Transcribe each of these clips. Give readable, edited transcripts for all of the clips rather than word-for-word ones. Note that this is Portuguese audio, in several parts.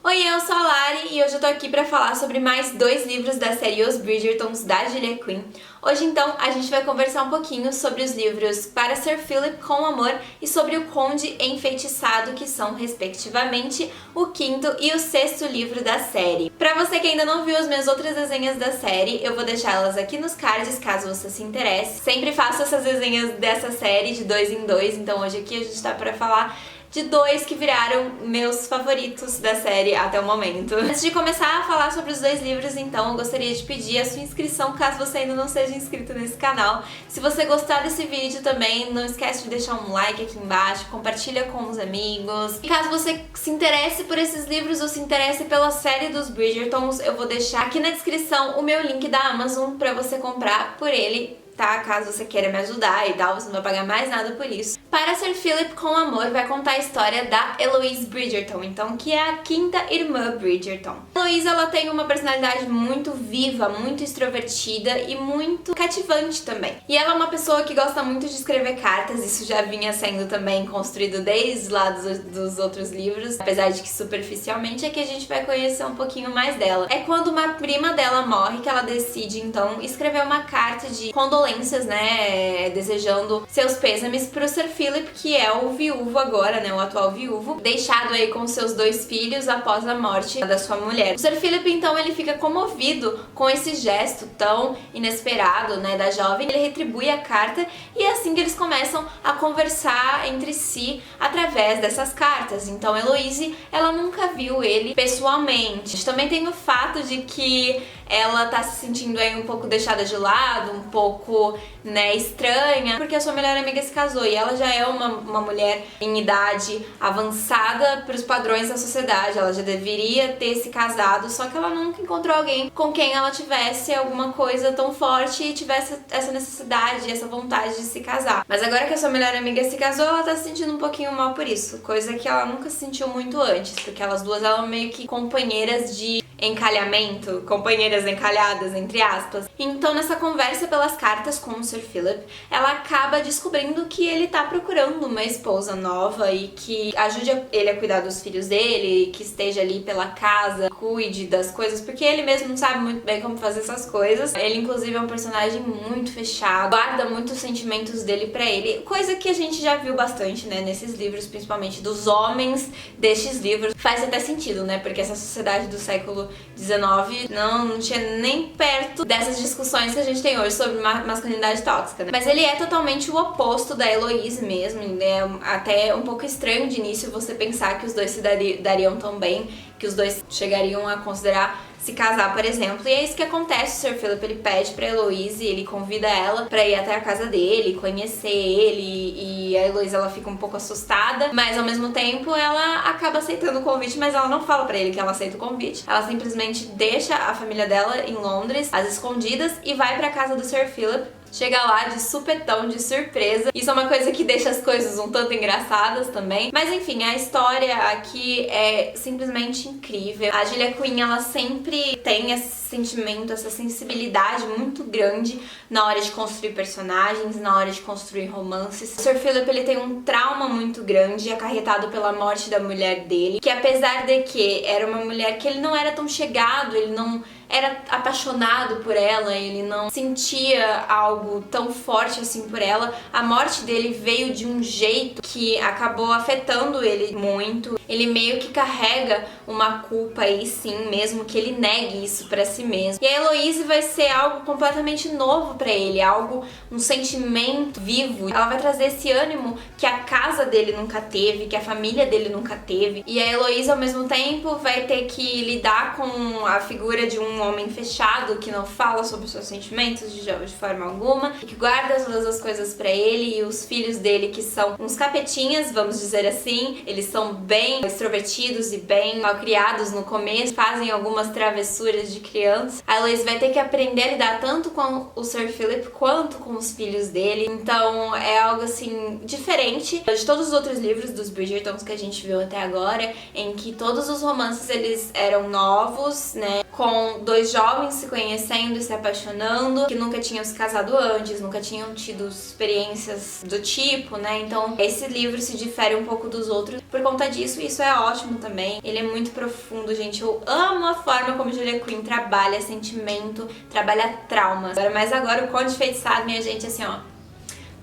Oi, eu sou a Lari e hoje eu tô aqui pra falar sobre mais 2 livros da série Os Bridgertons, da Julia Quinn. Hoje, então, a gente vai conversar um pouquinho sobre os livros Para Sir Philip com Amor e sobre o Conde Enfeitiçado, que são, respectivamente, o 5º e o 6º livro da série. Pra você que ainda não viu as minhas outras resenhas da série, eu vou deixar elas aqui nos cards, caso você se interesse. Sempre faço essas resenhas dessa série de 2 em 2, então hoje aqui a gente tá pra falar de 2 que viraram meus favoritos da série até o momento. Antes de começar a falar sobre os 2 livros, então, eu gostaria de pedir a sua inscrição caso você ainda não seja inscrito nesse canal. Se você gostar desse vídeo também, não esquece de deixar um like aqui embaixo, compartilha com os amigos. E caso você se interesse por esses livros ou se interesse pela série dos Bridgertons, eu vou deixar aqui na descrição o meu link da Amazon pra você comprar por ele, tá? Caso você queira me ajudar e tal, você não vai pagar mais nada por isso. Para Sir Philip com Amor vai contar a história da Eloise Bridgerton, então, que é a 5ª irmã Bridgerton. A Eloise, ela tem uma personalidade muito viva, muito extrovertida e muito cativante também. E ela é uma pessoa que gosta muito de escrever cartas, isso já vinha sendo também construído desde lá dos outros livros, apesar de que superficialmente é que a gente vai conhecer um pouquinho mais dela. É quando uma prima dela morre que ela decide, então, escrever uma carta de condolências, né, desejando seus pêsames pro Sir Philip, que é o viúvo agora, né, o atual viúvo, deixado aí com seus 2 filhos após a morte da sua mulher. O Sir Philip, então, ele fica comovido com esse gesto tão inesperado, né, da jovem. Ele retribui a carta e é assim que eles começam a conversar entre si através dessas cartas. Então, Eloise, ela nunca viu ele pessoalmente. Também tem o fato de que ela tá se sentindo aí um pouco deixada de lado, um pouco, né, estranha, porque a sua melhor amiga se casou e ela já é uma mulher em idade avançada para os padrões da sociedade. Ela já deveria ter se casado, só que ela nunca encontrou alguém com quem ela tivesse alguma coisa tão forte e tivesse essa necessidade, essa vontade de se casar. Mas agora que a sua melhor amiga se casou, ela tá se sentindo um pouquinho mal por isso, coisa que ela nunca se sentiu muito antes, porque elas duas eram meio que companheiras de encalhamento, companheiras encalhadas, entre aspas. Então, nessa conversa pelas cartas com o Sir Philip, ela acaba descobrindo que ele tá procurando uma esposa nova e que ajude ele a cuidar dos filhos dele, que esteja ali pela casa, cuide das coisas, porque ele mesmo não sabe muito bem como fazer essas coisas. Ele, inclusive, é um personagem muito fechado, guarda muitos sentimentos dele pra ele, coisa que a gente já viu bastante, né, nesses livros, principalmente dos homens destes livros. Faz até sentido, né, porque essa sociedade do século 19 não tinha nem perto dessas discussões que a gente tem hoje sobre masculinidade tóxica, né? Mas ele é totalmente o oposto da Eloise mesmo, é até um pouco estranho de início você pensar que os dois se dariam tão bem, que os dois chegariam a considerar se casar, por exemplo. E é isso que acontece. O Sir Philip, ele pede pra Eloise, ele convida ela pra ir até a casa dele, conhecer ele, e a Eloise, ela fica um pouco assustada, mas ao mesmo tempo ela acaba aceitando o convite, mas ela não fala pra ele que ela aceita o convite. Ela simplesmente deixa a família dela em Londres, às escondidas, e vai pra casa do Sir Philip. Chega lá de supetão, de surpresa. Isso é uma coisa que deixa as coisas um tanto engraçadas também. Mas enfim, a história aqui é simplesmente incrível. A Julia Quinn, ela sempre tem esse sentimento, essa sensibilidade muito grande na hora de construir personagens, na hora de construir romances. O Sir Philip, ele tem um trauma muito grande acarretado pela morte da mulher dele, que apesar de que era uma mulher que ele não era tão chegado, ele não era apaixonado por ela, ele não sentia algo tão forte assim por ela. A morte dele veio de um jeito que acabou afetando ele muito. Ele meio que carrega uma culpa aí sim, mesmo que ele negue isso pra si mesmo. E a Eloise vai ser algo completamente novo pra ele, um sentimento vivo. Ela vai trazer esse ânimo que a casa dele nunca teve, que a família dele nunca teve. E a Eloise, ao mesmo tempo, vai ter que lidar com a figura de um homem fechado, que não fala sobre os seus sentimentos de forma alguma, que guarda todas as coisas pra ele, e os filhos dele, que são uns capetinhas, vamos dizer assim. Eles são bem extrovertidos e bem malcriados no começo, fazem algumas travessuras de criança. A Eloise vai ter que aprender a lidar tanto com o Sir Philip quanto com os filhos dele. Então é algo assim diferente de todos os outros livros dos Bridgertons que a gente viu até agora, em que todos os romances eles eram novos, né, com dois jovens se conhecendo e se apaixonando, que nunca tinham se casado antes, nunca tinham tido experiências do tipo, né? Então esse livro se difere um pouco dos outros por conta disso, e isso é ótimo também. Ele é muito profundo, gente. Eu amo a forma como Julia Quinn trabalha sentimento, trabalha traumas. Mas agora o Conde Feitiçado, minha gente, assim, ó,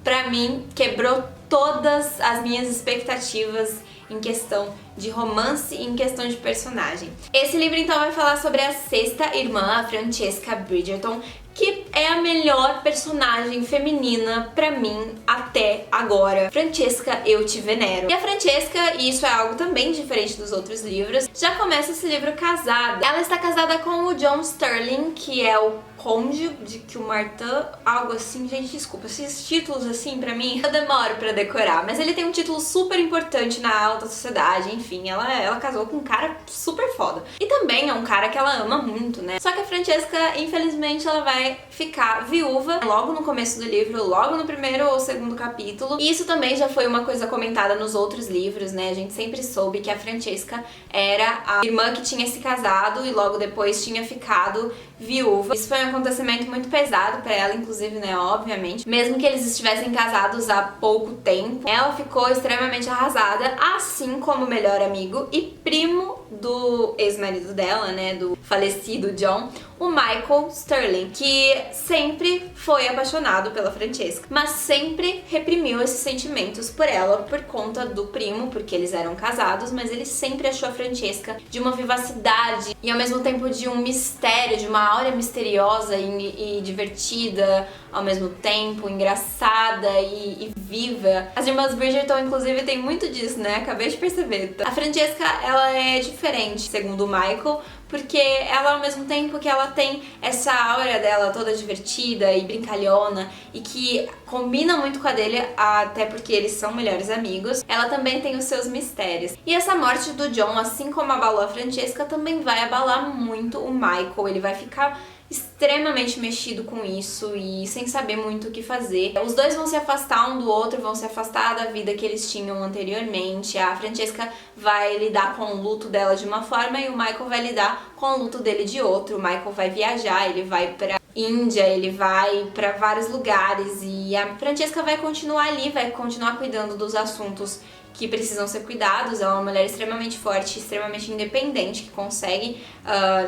pra mim quebrou todas as minhas expectativas em questão de romance e em questão de personagem. Esse livro então vai falar sobre a sexta irmã, a Francesca Bridgerton, que é a melhor personagem feminina pra mim até agora. Francesca, eu te venero. E a Francesca, e isso é algo também diferente dos outros livros, já começa esse livro casada. Ela está casada com o John Sterling, que é o conde de que o Martin, algo assim, gente, desculpa, esses títulos assim pra mim eu demoro pra decorar, mas ele tem um título super importante na alta sociedade, enfim, ela casou com um cara super foda. E também é um cara que ela ama muito, né? Só que a Francesca, infelizmente, ela vai ficar viúva logo no começo do livro, logo no primeiro ou segundo capítulo. E isso também já foi uma coisa comentada nos outros livros, né? A gente sempre soube que a Francesca era a irmã que tinha se casado e logo depois tinha ficado viúva. Isso foi um acontecimento muito pesado pra ela, inclusive, né, obviamente. Mesmo que eles estivessem casados há pouco tempo, ela ficou extremamente arrasada, assim como o melhor amigo e primo do ex-marido dela, né, do falecido John, o Michael Sterling, que sempre foi apaixonado pela Francesca, mas sempre reprimiu esses sentimentos por ela por conta do primo, porque eles eram casados, mas ele sempre achou a Francesca de uma vivacidade e ao mesmo tempo de um mistério, de uma aura misteriosa e divertida, ao mesmo tempo engraçada e viva. As irmãs Bridgerton, inclusive, tem muito disso, né? Acabei de perceber. A Francesca, ela é diferente, segundo o Michael, porque ela, ao mesmo tempo que ela tem essa aura dela toda divertida e brincalhona e que combina muito com a dele, até porque eles são melhores amigos, ela também tem os seus mistérios. E essa morte do John, assim como abalou a Francesca, também vai abalar muito o Michael. Ele vai ficar extremamente mexido com isso e sem saber muito o que fazer. Os dois vão se afastar um do outro, vão se afastar da vida que eles tinham anteriormente. A Francesca vai lidar com o luto dela de uma forma e o Michael vai lidar com o luto dele de outro. O Michael vai viajar, ele vai pra Índia, ele vai pra vários lugares e a Francesca vai continuar ali, vai continuar cuidando dos assuntos que precisam ser cuidados. Ela é uma mulher extremamente forte, extremamente independente, que consegue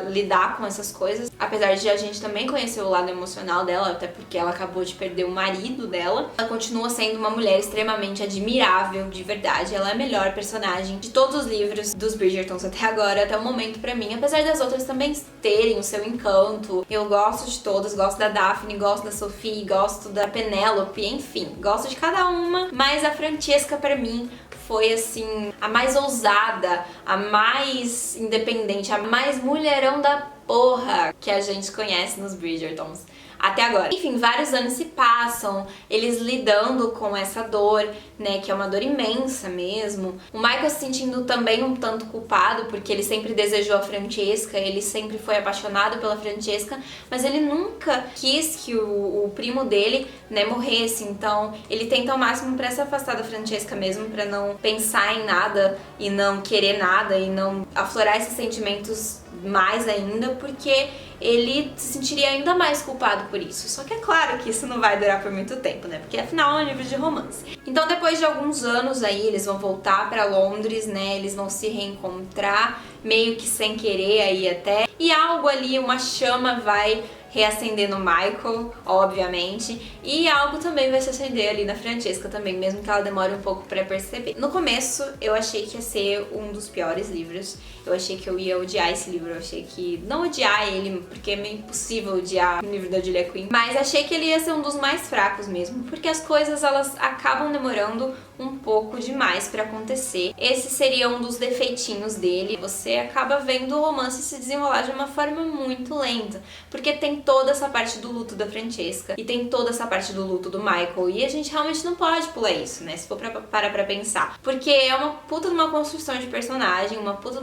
lidar com essas coisas. Apesar de a gente também conhecer o lado emocional dela, até porque ela acabou de perder o marido dela, ela continua sendo uma mulher extremamente admirável, de verdade. Ela é a melhor personagem de todos os livros dos Bridgertons até agora, até o momento pra mim. Apesar das outras também terem o seu encanto, eu gosto de todas, gosto da Daphne, gosto da Sophie, gosto da Penélope, enfim, gosto de cada uma, mas a Francesca pra mim foi, assim, a mais ousada, a mais independente, a mais mulherão da porra que a gente conhece nos Bridgertons até agora. Enfim, vários anos se passam, eles lidando com essa dor, né, que é uma dor imensa mesmo. O Michael se sentindo também um tanto culpado, porque ele sempre desejou a Francesca, ele sempre foi apaixonado pela Francesca, mas ele nunca quis que o primo dele, né, morresse. Então, ele tenta ao máximo pra se afastar da Francesca mesmo, pra não pensar em nada e não querer nada e não aflorar esses sentimentos mais ainda, porque ele se sentiria ainda mais culpado por isso. Só que é claro que isso não vai durar por muito tempo, né? Porque afinal é um livro de romance. Então depois de alguns anos aí, eles vão voltar pra Londres, né? Eles vão se reencontrar, meio que sem querer aí até. E algo ali, uma chama vai reacender no Michael, obviamente, e algo também vai se acender ali na Francesca também, mesmo que ela demore um pouco pra perceber. No começo, eu achei que ia ser um dos piores livros, eu achei que eu ia odiar esse livro, eu achei que... não odiar ele, porque é meio impossível odiar o livro da Julia Quinn, mas achei que ele ia ser um dos mais fracos mesmo, porque as coisas, elas acabam demorando um pouco demais pra acontecer. Esse seria um dos defeitinhos dele. Você acaba vendo o romance se desenrolar de uma forma muito lenta, porque tem toda essa parte do luto da Francesca e tem toda essa parte do luto do Michael, e a gente realmente não pode pular isso, né, se for parar pra pensar, porque é uma puta de uma construção de personagem, uma puta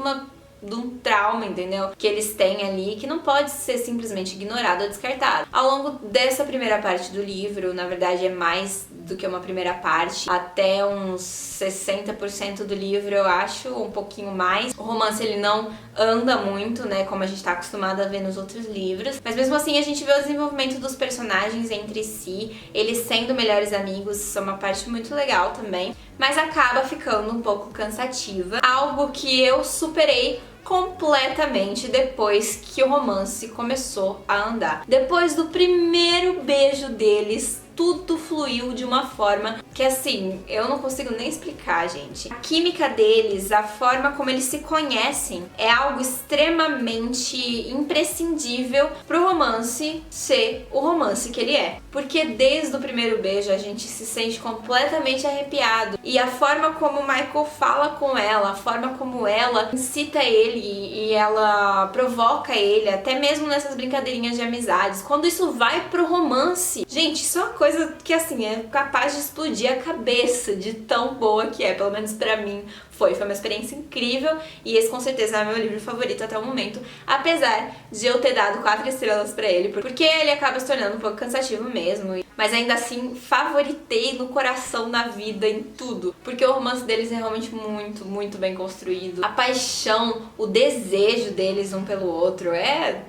de um trauma, entendeu? Que eles têm ali, que não pode ser simplesmente ignorado ou descartado. Ao longo dessa primeira parte do livro, na verdade é mais do que uma primeira parte, até uns 60% do livro, eu acho, ou um pouquinho mais. O romance, ele não anda muito, né, como a gente tá acostumado a ver nos outros livros, mas mesmo assim a gente vê o desenvolvimento dos personagens entre si, eles sendo melhores amigos, isso é uma parte muito legal também, mas acaba ficando um pouco cansativa, algo que eu superei completamente depois que o romance começou a andar. Depois do primeiro beijo deles, tudo fluiu de uma forma que, assim, eu não consigo nem explicar, gente. A química deles, a forma como eles se conhecem, é algo extremamente imprescindível pro romance ser o romance que ele é. Porque desde o primeiro beijo a gente se sente completamente arrepiado. E a forma como o Michael fala com ela, a forma como ela incita ele e ela provoca ele, até mesmo nessas brincadeirinhas de amizades. Quando isso vai pro romance, gente, isso é uma coisa que, assim, é capaz de explodir a cabeça de tão boa que é, pelo menos pra mim foi uma experiência incrível e esse com certeza é meu livro favorito até o momento, apesar de eu ter dado 4 estrelas pra ele, porque ele acaba se tornando um pouco cansativo mesmo, mas ainda assim favoritei no coração, na vida, em tudo, porque o romance deles é realmente muito, muito bem construído, a paixão, o desejo deles um pelo outro é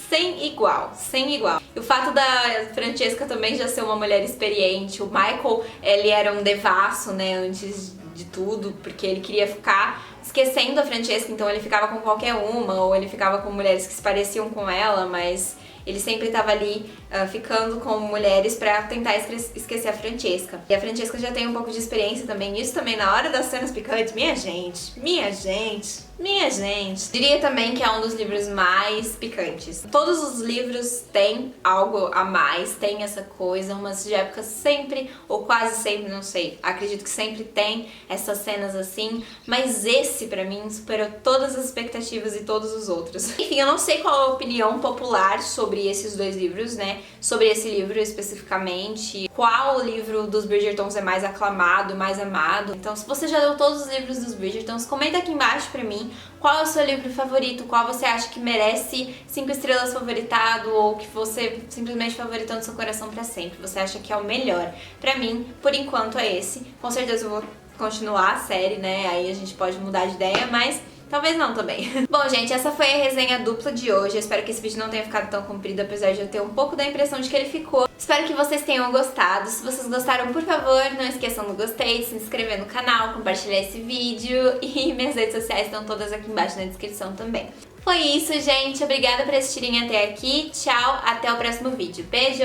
sem igual, sem igual. E o fato da Francesca também já ser uma mulher experiente, o Michael, ele era um devasso, né, antes de tudo, porque ele queria ficar esquecendo a Francesca, então ele ficava com qualquer uma, ou ele ficava com mulheres que se pareciam com ela, mas ele sempre estava ali ficando com mulheres pra tentar esquecer a Francesca. E a Francesca já tem um pouco de experiência também nisso também na hora das cenas picantes. Minha gente, minha gente, minha gente. Diria também que é um dos livros mais picantes. Todos os livros têm algo a mais, tem essa coisa, umas de época sempre, ou quase sempre, não sei, acredito que sempre tem essas cenas assim, mas esse pra mim superou todas as expectativas e todos os outros. Enfim, eu não sei qual a opinião popular sobre esses dois livros, né? Sobre esse livro especificamente, qual livro dos Bridgertons é mais aclamado, mais amado. Então, se você já leu todos os livros dos Bridgertons, comenta aqui embaixo pra mim qual é o seu livro favorito, qual você acha que merece 5 estrelas favoritado ou que você simplesmente favoritou no seu coração pra sempre. Você acha que é o melhor? Pra mim, por enquanto é esse. Com certeza eu vou continuar a série, né? Aí a gente pode mudar de ideia, mas talvez não também. Bom, gente, essa foi a resenha dupla de hoje. Eu espero que esse vídeo não tenha ficado tão comprido, apesar de eu ter um pouco da impressão de que ele ficou. Espero que vocês tenham gostado. Se vocês gostaram, por favor, não esqueçam do gostei, de se inscrever no canal, compartilhar esse vídeo e minhas redes sociais estão todas aqui embaixo na descrição também. Foi isso, gente. Obrigada por assistirem até aqui. Tchau, até o próximo vídeo. Beijo!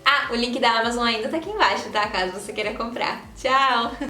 Ah, o link da Amazon ainda tá aqui embaixo, tá? Caso você queira comprar. Tchau!